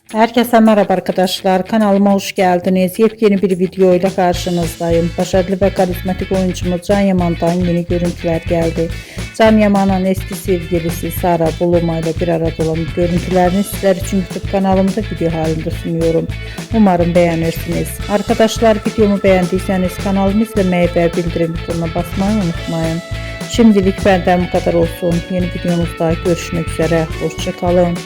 Herkese merhaba arkadaşlar. Kanalıma hoş geldiniz. Yepyeni bir video ile karşınızdayım. Başarılı ve karizmatik oyuncumuz Can Yaman'dan yeni görüntüler geldi. Can Yaman'ın eski sevgilisi Sara Buluma ile bir arada olan görüntülerini sizler için YouTube kanalımda video halinde sunuyorum. Umarım beğenirsiniz. Arkadaşlar, videomu beğendiyseniz kanalımı izlemeyi ve bildirim butonuna basmayı unutmayın. Şimdilik benden bu kadar olsun. Yeni videomuzda görüşmek üzere. Hoşça kalın.